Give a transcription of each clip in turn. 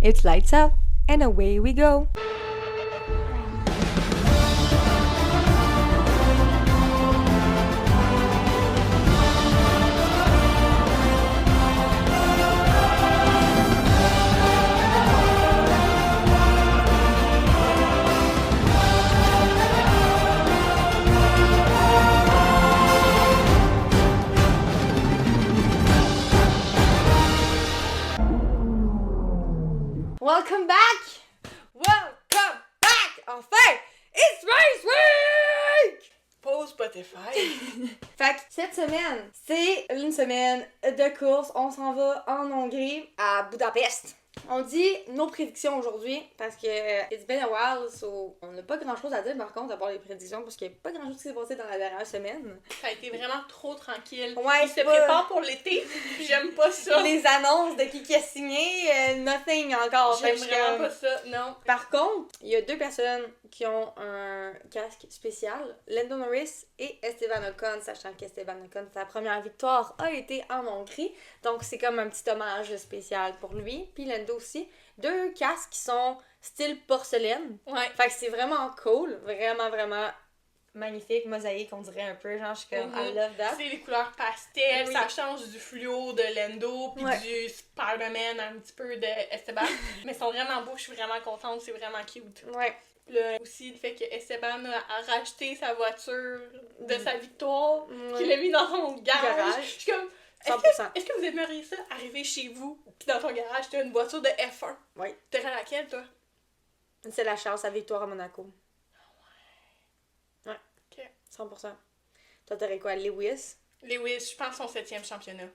It's lights out, and away we go! Welcome back! Welcome back! Enfin! It's Race Week! Pause Spotify. Fait que cette semaine, c'est une semaine de course. On s'en va en Hongrie, à Budapest. On dit nos prédictions aujourd'hui parce que it's been a while, so on n'a pas grand chose à dire par contre à part les prédictions parce qu'il n'y a pas grand chose qui s'est passé dans la dernière semaine. Ça a été vraiment trop tranquille. Ouais, Il se prépare pour l'été. J'aime pas ça. Les annonces de qui a signé, nothing encore. J'aime Fait que vraiment pas ça, non. Par contre, il y a deux personnes qui ont un casque spécial, Lando Norris et Esteban Ocon, sachant qu'Esteban Ocon, sa première victoire a été en Hongrie, donc c'est comme un petit hommage spécial pour lui, puis Lando aussi. Deux casques qui sont style porcelaine, Ouais. fait que c'est vraiment cool, vraiment, vraiment magnifique, mosaïque, on dirait un peu, genre je suis comme, I love that. C'est les couleurs pastel, Oui. ça change du fluo de Lando, puis Ouais. du Spider-Man, un petit peu de Esteban. Mais ils sont vraiment beaux, je suis vraiment contente, c'est vraiment cute. Ouais. Là, aussi, le fait que Esteban a racheté sa voiture de sa victoire, qu'il Ouais. a mis dans son garage. Garage. Je suis comme, 100%. est-ce que vous aimeriez ça, arriver chez vous, puis dans ton garage, t'as une voiture de F1? Oui. T'aurais laquelle, toi? C'est la chance, sa victoire à Monaco. Ouais. Ok. 100%. Toi, t'aurais quoi, Lewis? Lewis, je pense son 7e championnat.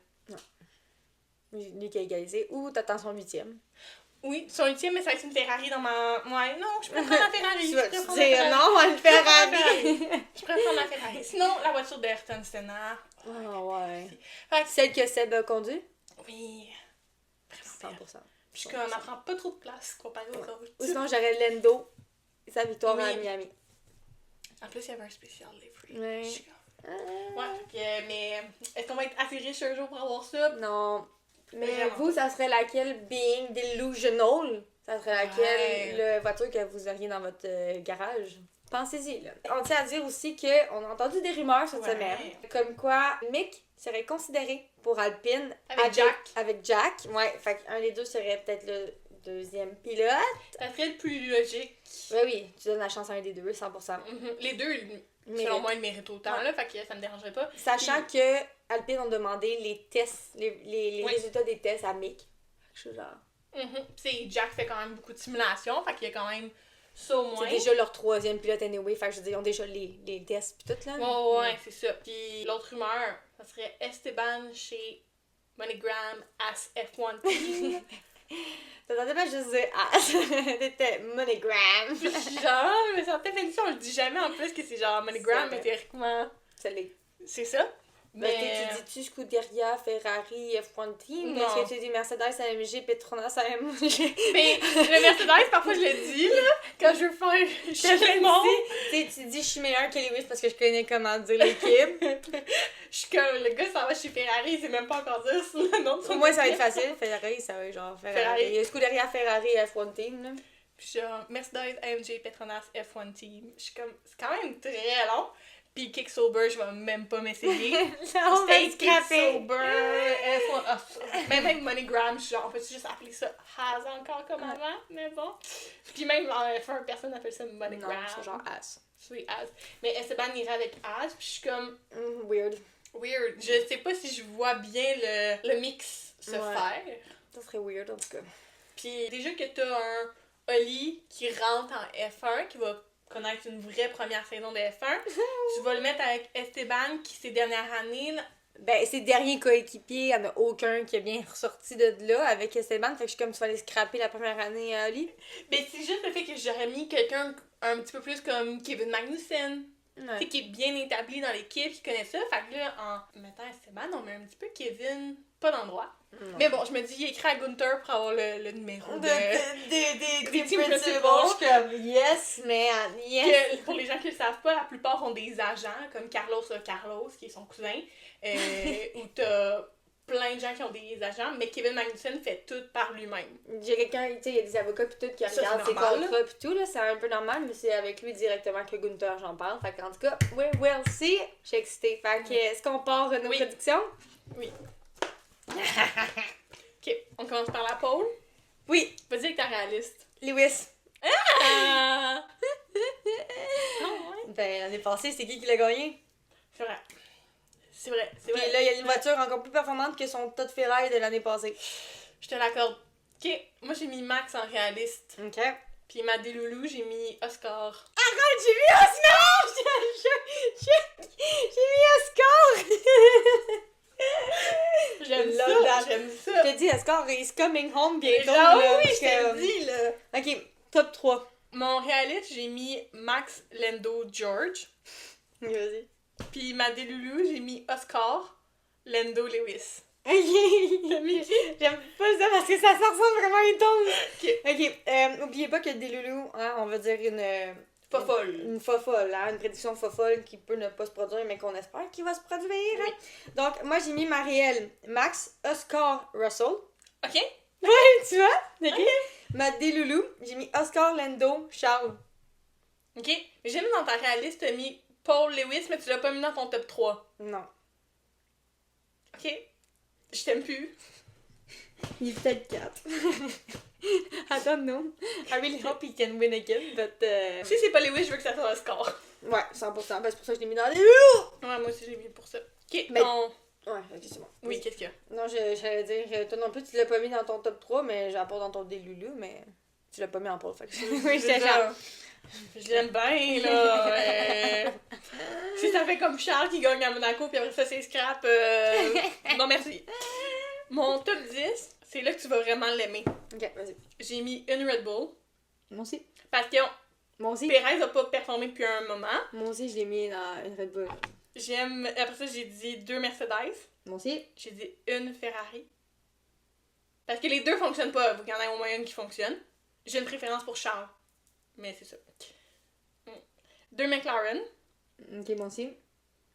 Lui qui a égalisé, ou t'attends son 8e. Oui, son 8e, mais ça va être une Ferrari dans ma... Ouais, non, je préfère la Ferrari. Tu vas Je préfère te la dire Ferrari. non à une Je préfère la Ferrari. Je préfère la Ferrari. Sinon, la voiture d'Ayrton Senna. Ah ouais. Fait que- Celle que Seb a conduit? Oui. Vraiment belle. 100%. Je suis comme, elle prend pas trop de place comparée aux autres. Ou sinon, j'aurais Lando, sa victoire Oui. à Miami. En plus, il y avait un spécial livery. Ouais. Je suis comme... Ouais, puis, mais est-ce qu'on va être assez riche un jour pour avoir ça? Non. Mais Vraiment vous, ça serait laquelle, being delusional? Ça serait laquelle, Ouais. la voiture que vous auriez dans votre garage? Pensez-y, là. On tient à dire aussi qu'on a entendu des rumeurs cette Ouais. semaine, comme quoi Mick serait considéré pour Alpine Avec Jack. Avec Jack, ouais. Fait qu'un des deux serait peut-être le deuxième pilote. Ça serait le plus logique. Oui, oui, tu donnes la chance à un des deux, 100%. Les deux, selon moi, ils méritent autant, là, fait que ça me dérangerait pas. Sachant que Alpine ont demandé les tests, les Oui. résultats des tests à Mick. Je suis genre... Puis Jack fait quand même beaucoup de simulations, fait qu'il y a quand même ça au moins. C'est déjà leur troisième pilote anyway, fait que je veux dire, ils ont déjà les tests pis tout là. Ouais, c'est ça. Puis l'autre rumeur, ça serait Esteban chez MoneyGram as F1 Team. T'attendais pas juste dire ah, c'était MoneyGram. Puis je suis genre, mais ça peut-être fait ça, on le dit jamais en plus que c'est genre MoneyGram, C'est mais vrai. théoriquement, C'est les. c'est ça. Mais Mais tu dis-tu Scuderia, Ferrari, F1 Team? Non. Est-ce que tu dis Mercedes, AMG, Petronas, AMG? mais le Mercedes, parfois je le dis, là, quand je veux faire chez le monde. Tu dis je suis meilleure que Lewis parce que je connais comment dire l'équipe. Je suis comme, le gars s'en va chez Ferrari, c'est même pas encore dire le nom de son Pour moi, ça va être équipe. facile. Ferrari, ça va être genre Ferrari. Ferrari. Scuderia, Ferrari, F1 Team. Là. Puis genre, Mercedes, AMG, Petronas, F1 Team. Je suis comme, c'est quand même très long. Puis Kick Sober, je vais même pas m'essayer. On va Stay se Kick scraper. Sober, F1. Ah, même MoneyGram, je suis genre, on peut-tu juste appeler ça Has encore comme avant? Mais bon. Puis même en F1, personne n'appelle ça Non, MoneyGram. c'est genre As. C'est Has. Mais Esteban irait avec Has, puis je suis comme, Weird. weird. Je sais pas si je vois bien le mix se Ouais. faire. Ça serait weird en tout cas. Puis déjà que t'as un Oli qui rentre en F1, qui va connaître une vraie première saison de F1, tu vas le mettre avec Esteban qui, ces dernières années, Ben, ses derniers coéquipiers, il n'y en a aucun qui est bien ressorti de là avec Esteban. Fait que je suis comme tu vas aller scraper la première année à Oli. mais c'est juste le fait que j'aurais mis quelqu'un un petit peu plus comme Kevin Magnussen, tu sais, Ouais. qui est bien établi dans l'équipe, qui connaît ça. Fait que là, en mettant Esteban, on met un petit peu Kevin pas d'endroit. Mais bon, je me dis, il écrit à Gunther pour avoir le numéro Des team principals. principals. Je suis comme, yes, man, yes. Que, pour les gens qui le savent pas, la plupart ont des agents, comme Carlos a Carlos, qui est son cousin, ou t'as plein de gens qui ont des agents, mais Kevin Magnussen fait tout par lui-même. J'ai quelqu'un, tu sais, il y a des avocats pis tout qui Ça, regardent c'est ses normal, contrats pis tout, là, c'est un peu normal, mais c'est avec lui directement que Gunther j'en parle. Fait qu'en tout cas, we will see. Je suis excitée. Fait que, est-ce qu'on part nos Oui. prédictions? Oui. Ok, on commence par la pole. Oui, Vas-y avec ta réaliste. Lewis. Ah! Ben, l'année passée, c'est qui l'a gagné? C'est vrai. C'est vrai, c'est Puis vrai. là, il y a une voiture encore plus performante que son Todd Ferrari de l'année passée. Je te l'accorde. Ok, moi j'ai mis Max en réaliste. Ok. Puis ma Loulou, j'ai mis Oscar. Arrête, j'ai mis Oscar! J'ai mis Oscar! J'aime Love ça, that. j'aime Je ça. te dis, Oscar is coming home bientôt. Genre, là, oui, parce je te que- le dis, là. Ok, top 3. Mon réaliste, j'ai mis Max, Lando, George. Vas-y. Puis ma Loulou, j'ai mis Oscar, Lando, Lewis. Ok. J'aime pas ça parce que ça ressemble vraiment à une tombe. Ok, oubliez pas que des loulous, hein, on va dire une... Fofolle. Une fofolle, hein, une prédiction fofolle qui peut ne pas se produire, mais qu'on espère qu'il va se produire. Oui. Hein. Donc, moi, j'ai mis Marielle, Max, Oscar, Russell. Ok? Tu vois? Ok. Ma Loulou, j'ai mis Oscar, Lando, Charles. Ok? Mais j'aime dans ta réaliste, t'as mis Paul Lewis, mais tu l'as pas mis dans ton top 3. Non. Ok? Je t'aime plus. Il est peut-être 4. I don't know. I really hope he can win again, but... Si c'est pas Lewis, je veux que ça soit Oscar. Ouais, 100%. Ben, c'est pour ça que je l'ai mis dans les loulous. Ouais, moi aussi j'ai mis pour ça. Ok, Mais- ton... Ouais, ok, c'est bon. Oui, qu'est-ce qu'il y a? Non, j'allais dire, toi non plus, tu l'as pas mis dans ton top 3, mais j'ai pas dans ton déloulou, mais tu l'as pas mis en pole. Fait que oui, j'étais genre. Je l'aime bien, là. Si ça fait comme Charles qui gagne à Monaco, puis après ça, c'est scrap. Non, merci. Mon top 10, c'est là que tu vas vraiment l'aimer. Ok, vas-y. J'ai mis une Red Bull, Moi aussi. parce que Moi aussi. Perez n'a pas performé depuis un moment. Moi aussi, je l'ai mis dans une Red Bull. J'aime. Après ça, j'ai dit 2 Mercedes. Moi aussi. J'ai dit une Ferrari. Parce que les deux fonctionnent pas. Faut qu'il y en ait au moins une qui fonctionne. J'ai une préférence pour Charles. Mais c'est ça. 2 McLaren. Ok, moi aussi.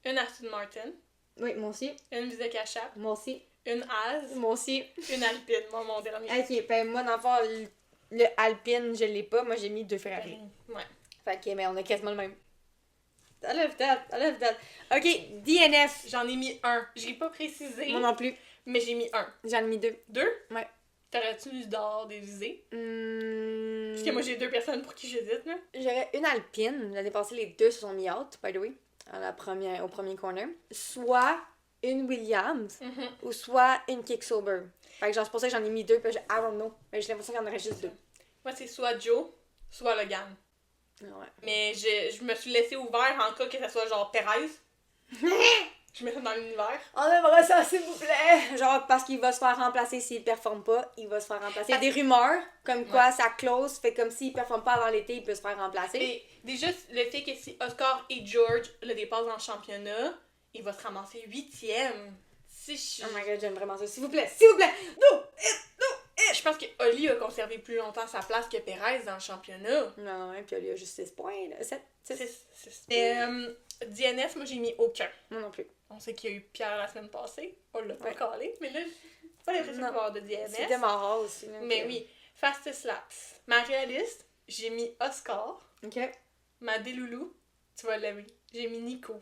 Une Aston Martin. Oui, moi aussi. Une Visa Chap. Moi aussi. Une Haas. Moi aussi. Une Alpine. Moi, mon dernier. Ok, ben moi, dans le fond, le Alpine, je l'ai pas. Moi, j'ai mis 2 Ferrari. Ouais. Fait que, mais on a quasiment le même. I love that. I love that. Ok, DNF. J'en ai mis un. Je l'ai pas précisé, Moi non plus. mais j'ai mis un. J'en ai mis 2. 2? Ouais. T'aurais-tu d'or dévisé? Hmm... Parce que moi, j'ai 2 personnes pour qui j'hésite, là. J'aurais une Alpine. L'année passée, les deux se sont mis out, by the way, au premier corner. Soit une Williams, ou soit une Kicksober. Fait que genre, c'est pour ça que j'en ai mis 2, puis I don't know. Mais j'ai l'impression qu'il y en aurait juste 2. Moi, c'est soit Joe, soit Logan. Ouais. Mais je me suis laissé ouvert en cas que ça soit genre Perez. Je mets ça dans l'univers. On aimerait ça, s'il vous plaît! Genre, parce qu'il va se faire remplacer s'il performe pas, il va se faire remplacer. Il y a des rumeurs, comme quoi ça close, fait comme s'il performe pas avant l'été, il peut se faire remplacer. Et déjà, le fait que si Oscar et George le dépassent dans le championnat, il va se ramasser 8e. Si je... Oh my god, j'aime vraiment ça. S'il vous plaît, s'il vous plaît! No! Je pense que Oli a conservé plus longtemps sa place que Perez dans le championnat. Non, et puis il y a juste 6 points, là. 7, 6. DNF, moi j'ai mis aucun. Moi non plus. On sait qu'il y a eu Pierre la semaine passée. On l'a pas Ouais. calé, mais là, j'ai pas l'impression de Non. voir de DNF. C'était marrant aussi. Là, Mais que- oui, Fastest Laps. Ma réaliste, j'ai mis Oscar. Ok. Ma Déloulou, tu vas l'aimer. J'ai mis Nico.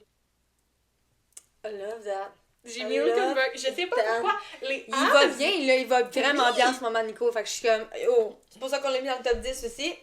I love that. J'ai I mis love Hülkenberg. Je sais pas that. pourquoi. Les Il va Haas, bien, là, il va vraiment Oui. bien en ce moment, Nico. Fait que je suis comme, oh. C'est pour ça qu'on l'a mis dans le top 10 aussi.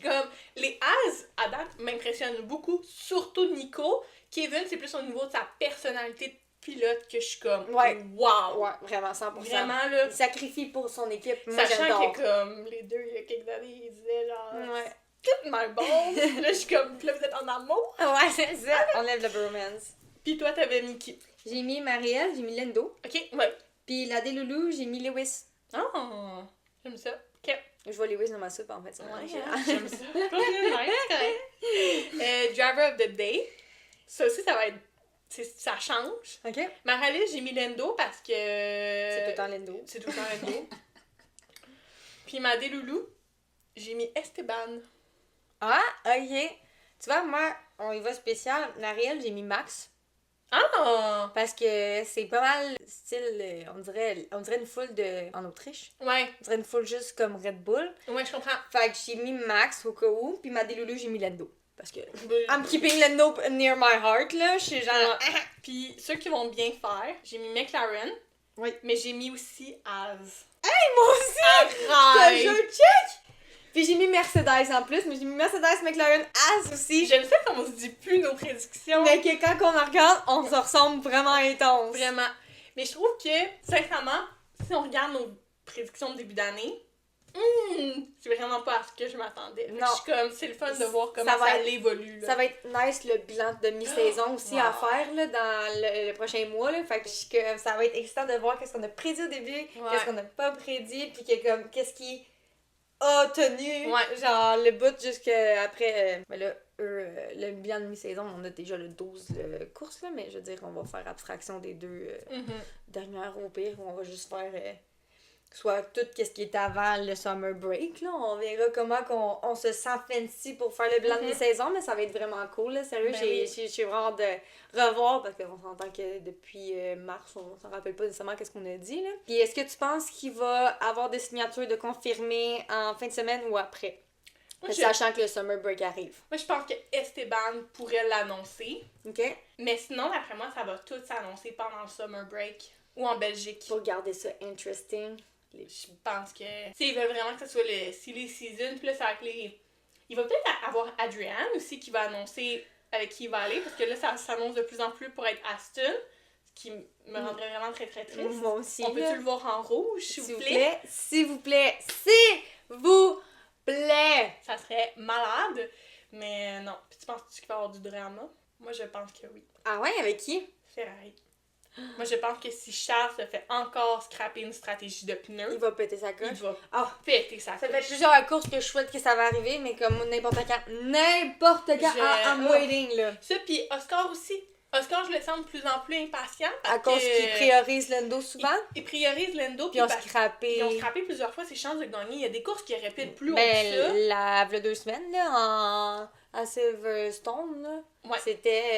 comme, les Haas, à date, m'impressionnent beaucoup. Surtout Nico. Kevin, c'est plus au niveau de sa personnalité de pilote que je suis comme, Ouais. wow. Ouais, vraiment, 100%. Vraiment, là. Il sacrifie pour son équipe. Moi, Sachant j'adore. que, comme, les deux, il y a quelques années, ils disaient genre, Ouais. get my balls. Là, je suis comme, là, vous êtes en amour. Ouais, c'est ça. On lève le bromance. Puis toi, t'avais mis qui? J'ai mis Marielle, j'ai mis Lendo. Ok, ouais. Puis la Déloulou, j'ai mis Lewis. Oh, j'aime ça. Ok. Je vois Lewis dans ma soupe, en fait. Ouais, j'aime ça. Driver of the Day. Ça aussi, ça va être. Ça change. Ok. Ma réaliste, j'ai mis Lendo parce que. C'est tout le temps Lendo. C'est tout le temps Lendo. Puis ma Déloulou, j'ai mis Esteban. Ah, ok. Tu vois, moi, on y va spécial. Marielle, j'ai mis Max. Ah! Parce que c'est pas mal style, on dirait une foule en Autriche. Ouais. On dirait une foule juste comme Red Bull. Ouais, je comprends. Fait que j'ai mis Max au cas où, puis ma Loulou, j'ai mis Lando. Parce que Ben, I'm keeping Lando near my heart, là. Je suis genre... Puis ceux qui vont bien faire, j'ai mis McLaren. Oui. Mais j'ai mis aussi Az. Hey, moi aussi! Arrête! Je check! Puis j'ai mis Mercedes en plus, mais j'ai mis Mercedes, McLaren, As aussi. J'aime ça comme on se dit plus nos prédictions. Mais que quand on en regarde, on se ressemble vraiment intense. Vraiment. Mais je trouve que, sincèrement, si on regarde nos prédictions de début d'année, c'est vraiment pas à ce que je m'attendais. Non. Je suis comme, c'est le fun de voir comment ça évolue. Là. Ça va être nice le bilan de mi-saison aussi à faire là, dans le prochain mois. Là. Fait que ça va être excitant de voir qu'est-ce qu'on a prédit au début, qu'est-ce qu'on n'a pas prédit, puis qu'est-ce qui a tenu. Genre le bout jusqu'après. Mais là, le bilan de mi-saison, on a déjà le 12 courses, là, mais je veux dire, on va faire abstraction des deux dernières au pire, où on va juste faire soit tout ce qui est avant le summer break. Là. On verra comment on se sent fancy pour faire le bilan de mi-saison, mais ça va être vraiment cool. Là. Sérieux, j'ai vraiment hâte de revoir, parce qu'on s'entend que depuis mars, on s'en rappelle pas nécessairement qu'est-ce qu'on a dit. Là. Puis est-ce que tu penses qu'il va avoir des signatures de confirmées en fin de semaine ou après? Sachant que le summer break arrive. Moi, je pense que Esteban pourrait l'annoncer. OK. Mais sinon, d'après moi, ça va tout s'annoncer pendant le summer break ou en Belgique. Pour garder ça interesting. Je pense que... S'ils veulent vraiment que ce soit le silly season, puis là, ça va être il va peut-être avoir Adrian aussi qui va annoncer avec qui il va aller, parce que là, ça s'annonce de plus en plus pour être Aston, ce qui me rendrait vraiment très, très triste. Moi aussi. On peut-tu le voir en rouge, s'il vous plaît? S'il vous plaît. S'il vous plaît! Ça serait malade, mais non. Puis tu penses-tu qu'il va y avoir du drama? Moi, je pense que oui. Ah ouais? Avec qui? Ferrari. Moi, je pense que si Charles se fait encore scraper une stratégie de pneus, il va péter sa coche. Il va péter sa coche. Ça fait plusieurs courses que je souhaite que ça va arriver, mais comme n'importe quand. N'importe quand, I'm waiting, là. Ça, puis Oscar aussi. Oscar, je le sens de plus en plus impatient. À cause qu'il priorise Lando souvent. Il priorise Lando. Puis ils ont scrappé plusieurs fois ses chances de gagner. Il y a des courses qui auraient pu être plus haut que ça. Il y a 2 semaines, là, à Silverstone, là. Ouais.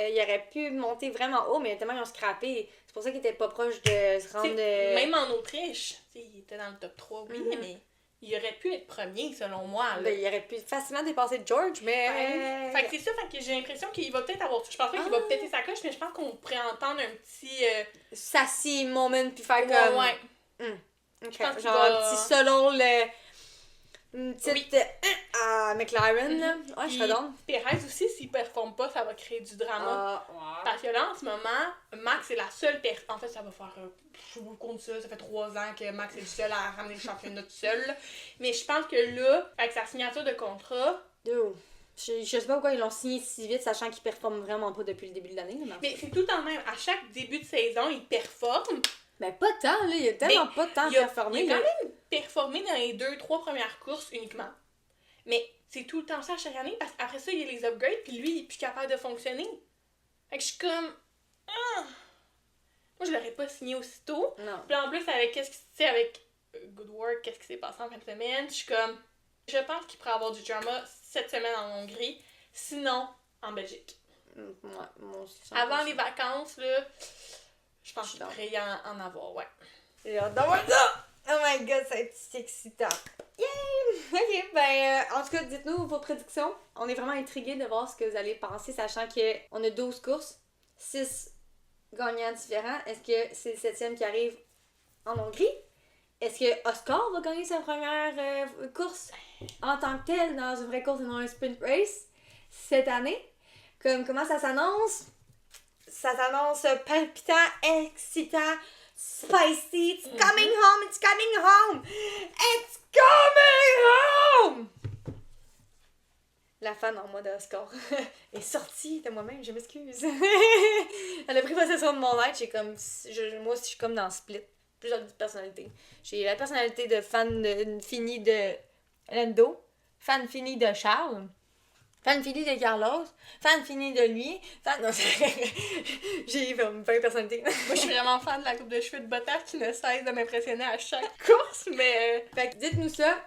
Il aurait pu monter vraiment haut, mais tellement ils ont scrappé. C'est pour ça qu'il était pas proche de se rendre... Même en Autriche, il était dans le top 3, oui, mais il aurait pu être premier, selon moi. Là. Ben, il aurait pu facilement dépasser George, mais... Fait que c'est ça, fait que j'ai l'impression qu'il va peut-être avoir... Je pense pas qu'il va péter sa coche, mais je pense qu'on pourrait entendre un petit... sassy moment, puis faire comme... Ouais. Okay. Genre un petit solo, une petite à McLaren, là. Ouais, je serais donc. Perez aussi, s'il performe pas, ça va créer du drama. Parce que là, en ce moment, Max est la seule personne. En fait, ça va faire. Je vous compte ça, ça fait 3 ans que Max est le seul à ramener le championnat tout seul. Mais je pense que là, avec sa signature de contrat. Je sais pas pourquoi ils l'ont signé si vite, sachant qu'il performe vraiment pas depuis le début de l'année. Mais c'est tout le temps le même. À chaque début de saison, il performe. Ben, pas tant, là. Il a tellement pas de temps à performer. Il a quand même performé dans les 2-3 premières courses uniquement. Mais c'est tout le temps ça à chaque année, parce qu'après ça, il y a les upgrades, puis lui, il est plus capable de fonctionner. Fait que je suis comme... Moi, je l'aurais pas signé aussitôt. Non. Puis en plus, avec Good Work, qu'est-ce qui s'est passé en fin de semaine, je suis comme... Je pense qu'il pourrait avoir du drama cette semaine en Hongrie, sinon en Belgique. Moi aussi. Avant les vacances, là... Je pense qu'il pourrait y en avoir, ouais. J'ai hâte d'avoir ça! Oh my god, ça va être excitant! Yay! Ok, ben, en tout cas, dites-nous vos prédictions. On est vraiment intrigués de voir ce que vous allez penser, sachant qu'on a 12 courses, 6 gagnants différents. Est-ce que c'est le 7e qui arrive en Hongrie? Est-ce que Oscar va gagner sa première course en tant que telle dans une vraie course et non un sprint race cette année? Comment ça s'annonce? Ça s'annonce palpitant, excitant, spicy. It's coming home, it's coming home, it's coming home! La fan en moi d'Oscar est sortie de moi-même, je m'excuse. Elle a pris possession de mon être, moi aussi je suis comme dans Split. Plusieurs personnalités. J'ai la personnalité de fan fini de Lando, fan fini de Charles, fan fini de Carlos, fan fini de lui, non, j'ai 20 personnalités. Moi, je suis vraiment fan de la coupe de cheveux de Bottas qui ne cesse de m'impressionner à chaque course, mais... Fait que dites-nous ça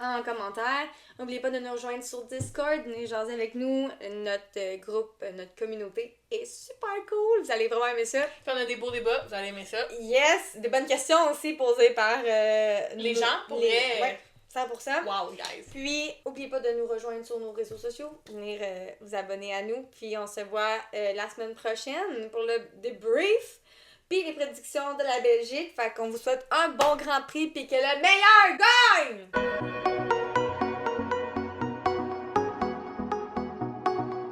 en commentaire. N'oubliez pas de nous rejoindre sur Discord, venez jaser avec nous. Notre groupe, notre communauté est super cool. Vous allez vraiment aimer ça. Puis on a des beaux débats, vous allez aimer ça. Yes! Des bonnes questions aussi posées par Les gens, pour vrai. Ouais, 100%. Wow, guys. Puis, n'oubliez pas de nous rejoindre sur nos réseaux sociaux, venir vous abonner à nous. Puis, on se voit la semaine prochaine pour le débrief. Puis, les prédictions de la Belgique. Fait qu'on vous souhaite un bon Grand Prix puis que le meilleur gagne!